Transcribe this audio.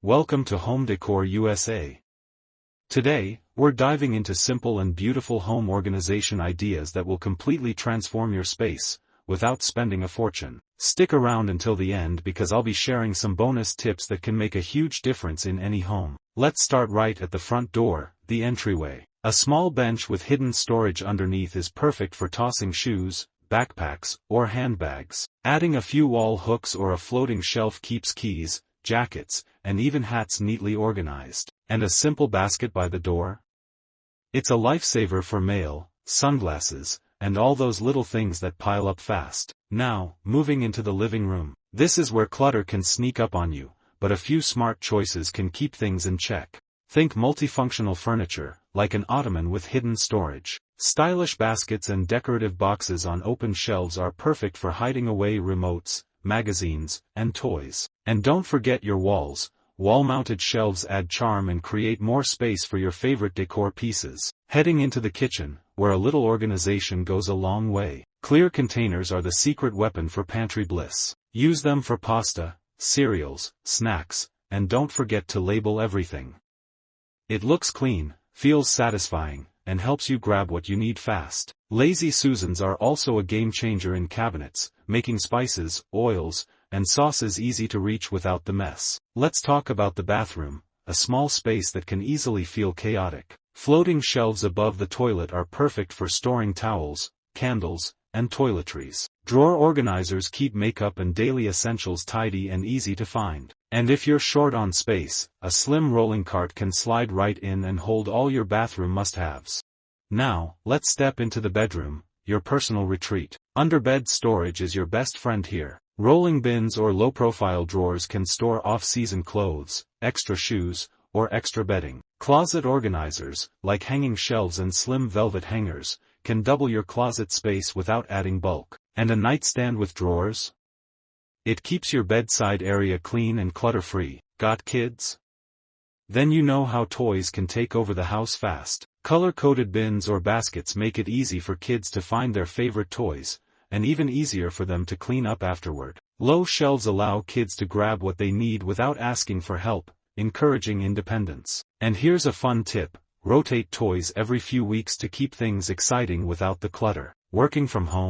Welcome to Home Decor USA. Today, we're diving into simple and beautiful home organization ideas that will completely transform your space, without spending a fortune. Stick around until the end because I'll be sharing some bonus tips that can make a huge difference in any home. Let's start right at the front door, the entryway. A small bench with hidden storage underneath is perfect for tossing shoes, backpacks, or handbags. Adding a few wall hooks or a floating shelf keeps keys, jackets, and even hats neatly organized. And a simple basket by the door? It's a lifesaver for mail, sunglasses, and all those little things that pile up fast. Now, moving into the living room. This is where clutter can sneak up on you, but a few smart choices can keep things in check. Think multifunctional furniture, like an ottoman with hidden storage. Stylish baskets and decorative boxes on open shelves are perfect for hiding away remotes, magazines, and toys. And don't forget your walls. Wall-mounted shelves add charm and create more space for your favorite decor pieces. Heading into the kitchen, where a little organization goes a long way. Clear containers are the secret weapon for pantry bliss. Use them for pasta, cereals, snacks, and don't forget to label everything. It looks clean, feels satisfying, and helps you grab what you need fast. Lazy Susans are also a game changer in cabinets, making spices, oils, and sauces easy to reach without the mess. Let's talk about the bathroom, a small space that can easily feel chaotic. Floating shelves above the toilet are perfect for storing towels, candles, and toiletries. Drawer organizers keep makeup and daily essentials tidy and easy to find. And if you're short on space, a slim rolling cart can slide right in and hold all your bathroom must-haves. Now, let's step into the bedroom, your personal retreat. Underbed storage is your best friend here. Rolling bins or low-profile drawers can store off-season clothes, extra shoes, or extra bedding. Closet organizers, like hanging shelves and slim velvet hangers, can double your closet space without adding bulk. And a nightstand with drawers? It keeps your bedside area clean and clutter-free. Got kids? Then you know how toys can take over the house fast. Color-coded bins or baskets make it easy for kids to find their favorite toys, and even easier for them to clean up afterward. Low shelves allow kids to grab what they need without asking for help, encouraging independence. And here's a fun tip: rotate toys every few weeks to keep things exciting without the clutter. Working from home?